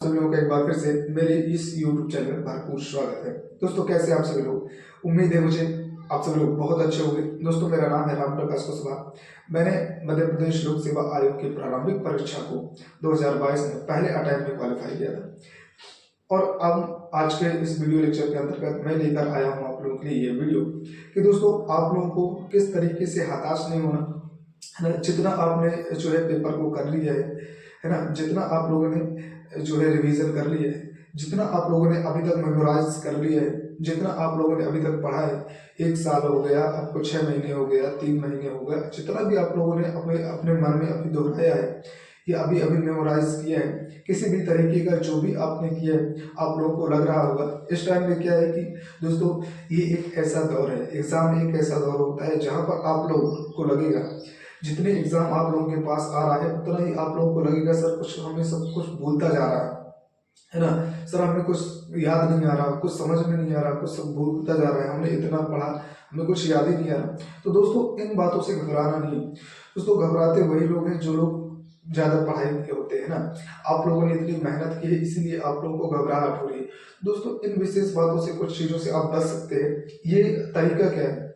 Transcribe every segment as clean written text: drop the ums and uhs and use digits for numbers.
सभी लोगों का एक बार फिर से मेरे इस YouTube चैनल में भरपूर स्वागत है। दोस्तों कैसे आप सभी लोग? उम्मीद है मुझे आप सभी लोग बहुत अच्छे होंगे। दोस्तों मेरा नाम है राम प्रकाश कुशवाहा। मैंने मध्य प्रदेश लोक सेवा आयोग की प्रारंभिक परीक्षा को 2022 में पहले अटेम्प्ट में क्वालिफाई किया था और अब आज के इस वीडियो लेक्चर के अंतर्गत मैं लेकर आया हूँ आप लोगों के लिए ये वीडियो कि दोस्तों आप लोगों को किस तरीके से हताश नहीं होना है ना। जितना आपने जो है पेपर को कर लिया है ना, जितना आप लोगों ने जो है रिवीजन कर लिया है, जितना आप लोगों ने अभी तक मेमोराइज कर लिया है, जितना आप लोगों ने अभी तक पढ़ा है, 1 साल हो गया, आपको 6 महीने हो गया, 3 महीने हो गया, जितना भी आप लोगों ने अपने अपने मन में अभी दोहराया है या अभी अभी मेमोराइज किया है, किसी भी तरीके का जो भी आपने किया है, आप लोगों को लग रहा होगा इस टाइम में क्या है कि दोस्तों ये एक ऐसा दौर है, एग्जाम एक ऐसा दौर होता है जहाँ पर आप लोगों को लगेगा जितने एग्जाम आप लोगों के पास आ रहा है उतना ही आप लोगों को लगेगा सर कुछ हमें सब कुछ भूलता जा रहा है ना, सर हमें कुछ याद नहीं आ रहा, कुछ समझ में नहीं आ रहा, कुछ सब भूलता जा रहा है, हमने इतना पढ़ा हमें कुछ याद ही नहीं आ रहा। तो दोस्तों इन बातों से घबराना नहीं। दोस्तों घबराते वही लोग हैं जो लोग ज्यादा पढ़ाई के होते हैं ना। आप लोगों ने इतनी मेहनत की है इसीलिए आप लोगों को घबराहट हो रही है। दोस्तों इन विशेष बातों से कुछ चीजों से आप बच सकते हैं। ये तरीका क्या है?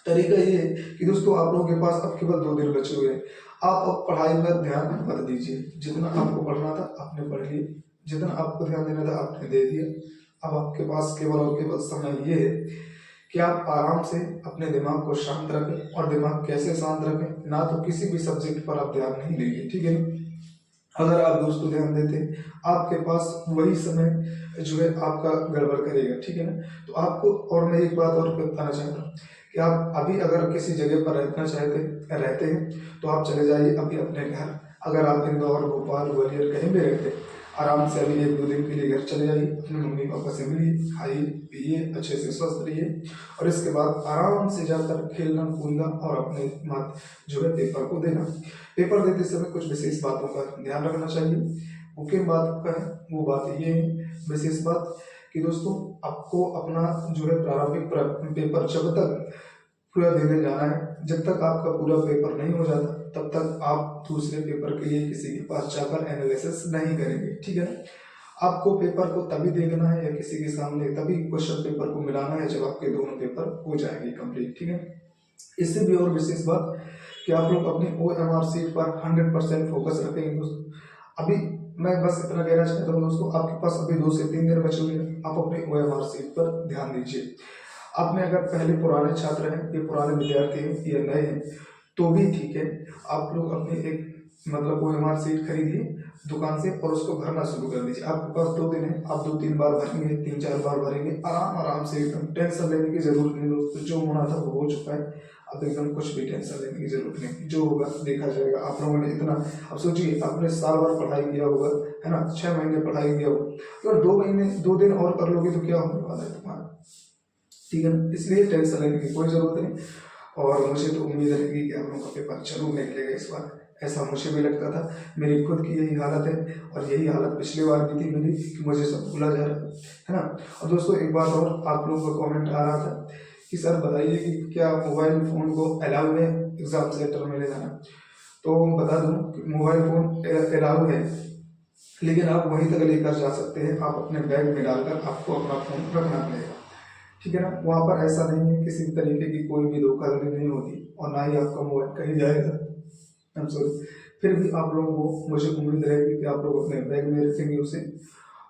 तरीका ये है कि दोस्तों आप लोगों के पास अब केवल 2 दिन बचे हुए हैं। आप अब पढ़ाई पर ध्यान मत दीजिए। जितना आपको पढ़ना था आपने पढ़ लिया, जितना आपको ध्यान देना था आपने दे दिया। अब आपके पास केवल और केवल समय ये है कि आप आराम से अपने दिमाग को शांत रखें। और दिमाग कैसे शांत रखें? ना तो किसी भी सब्जेक्ट पर आप ध्यान नहीं देंगे, ठीक है ना। अगर आप दोस्तों ध्यान देते आपके पास वही समय जो है आपका गड़बड़ करेगा, ठीक है ना। तो आपको और मैं एक बात और बताना चाहता हूँ कि आप अभी अगर किसी जगह पर रहना रहते हैं तो आप चले जाइए अभी अपने घर। अगर आप इंदौर, भोपाल, ग्वालियर कहीं भी रहते हैं, आराम से अभी 1-2 दिन के लिए घर चले जाइए, अपने मम्मी पापा से मिलिए, खाइए पिए, अच्छे से स्वस्थ रहिए और इसके बाद आराम से जाकर खेलना कूदना और अपने मत जो है पेपर को देना। पेपर देते समय कुछ विशेष बातों का ध्यान रखना चाहिए। वो किन बात का है? वो बात ये है विशेष बात कि दोस्तों आपको अपना जो है प्रारंभिक पेपर जब तक पूरा देने जाना है, जब तक आपका पूरा पेपर नहीं हो जाता तब तक आप दूसरे पेपर के लिए किसी के पास जाकर एनालिसिस नहीं करेंगे, ठीक है ना। आपको पेपर को तभी देखना है या किसी के सामने तभी क्वेश्चन पेपर को मिलाना है जब आपके दोनों पेपर हो जाएंगे कंप्लीट, ठीक है। इससे भी और विशेष बात कि आप लोग अपनी OMR सीट पर 100% फोकस रखेंगे दोस्तों। अभी मैं बस इतना कहना चाहता हूँ दोस्तों, आपके पास अभी 2 से 3 दिन बचे हुए हैं, आप अपनी OMR सीट पर ध्यान दीजिए। आपने अगर पहले पुराने छात्र हैं, ये पुराने विद्यार्थी हैं, ये नए हैं तो भी ठीक है। आप लोग अपनी एक मतलब OMR सीट खरीदिए दुकान से और उसको भरना शुरू कर दीजिए। आपके पास 2 दिन है, आप 2-3 बार भरेंगे, 3-4 बार भरेंगे, आराम आराम से, एकदम टेंशन लेने की जरूरत नहीं दोस्तों। जो होना था वो हो चुका है, अब एकदम कुछ भी टेंशन लेने की जरूरत नहीं, जो होगा देखा जाएगा। आप लोगों ने इतना, अब सोचिए आपने साल भर पढ़ाई किया होगा है ना, 6 महीने पढ़ाई किया होगा, अगर 2 महीने 2 दिन और कर लोगे तो क्या होने वाला है तुम्हारा, ठीक है ना। इसलिए टेंशन लेने की कोई जरूरत नहीं। और मुझे तो उम्मीद रहेगी कि आप लोगों का पेपर जरूर निकलेगा इस बार, ऐसा मुझे भी लगता था। मेरी खुद की यही हालत है और यही हालत पिछली बार भी थी मेरी कि मुझे सब भूला जा रहा है ना। और दोस्तों एक बात और, आप लोगों का कमेंट आ रहा था कि सर बताइए कि क्या मोबाइल फ़ोन को अलाउ है एग्ज़ाम सेंटर में ले जाना। तो बता दूं कि मोबाइल फ़ोन अलाउ है, लेकिन आप वहीं तक लेकर जा सकते हैं। आप अपने बैग में डालकर आपको अपना फ़ोन रखना पड़ेगा, ठीक है ना। वहाँ पर ऐसा नहीं है, किसी भी तरीके की कोई भी धोखाधड़ी नहीं होती और ना ही आपका मोबाइल कहीं जाएगा। I am sorry. फिर भी आप लोगों को मुझे उम्मीद रहेगी कि आप लोग अपने बैग में रखेंगे उसे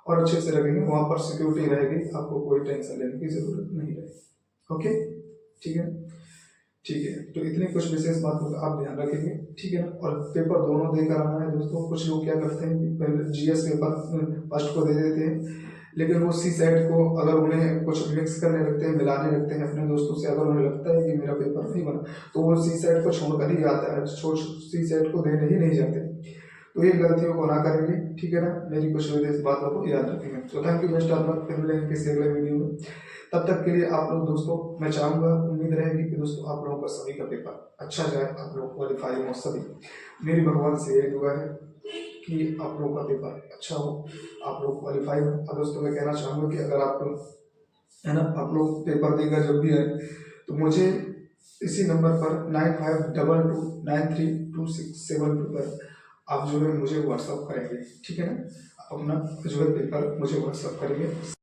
और अच्छे से रखेंगे, वहाँ पर सिक्योरिटी रहेगी, आपको कोई टेंशन लेने की जरूरत नहीं रहेगी। ओके, ठीक है, ठीक है। तो इतनी कुछ विशेष बातों का आप ध्यान रखेंगे, ठीक है ना। और पेपर दोनों देकर आना है दोस्तों। कुछ लोग क्या करते हैं कि पहले GS पेपर फर्स्ट को दे देते हैं, लेकिन वो C सेट को अगर उन्हें कुछ मिक्स करने लगते हैं, मिलाने लगते हैं अपने दोस्तों से, अगर उन्हें लगता है कि मेरा पेपर नहीं बना तो वो C सेट को छोड़कर ही आता है, C सेट को देने ही नहीं जाते। तो ये गलतियों को ना करेंगे, ठीक है ना। मेरी कुछ विशेष बातों को याद रखेंगे। तो thank you, best of luck. फिर मिलेंगे किसी अगले वीडियो में। तब तक के लिए आप लोग दोस्तों, मैं चाहूँगा, उम्मीद रहेगी कि दोस्तों आप लोगों का सभी का पेपर अच्छा जाए, आप लोग क्वालिफाई हो सभी। मेरी भगवान से यही दुआ है कि आप लोगों का पेपर अच्छा हो, आप लोग क्वालिफाई हो। और दोस्तों मैं कहना चाहूँगा कि अगर आप लोग है ना, आप लोग पेपर देकर जब भी आए तो मुझे इसी नंबर पर 9522932672 पर आप जो है मुझे व्हाट्सअप करेंगे, ठीक है ना। अपना जो है पेपर मुझे व्हाट्सअप करेंगे।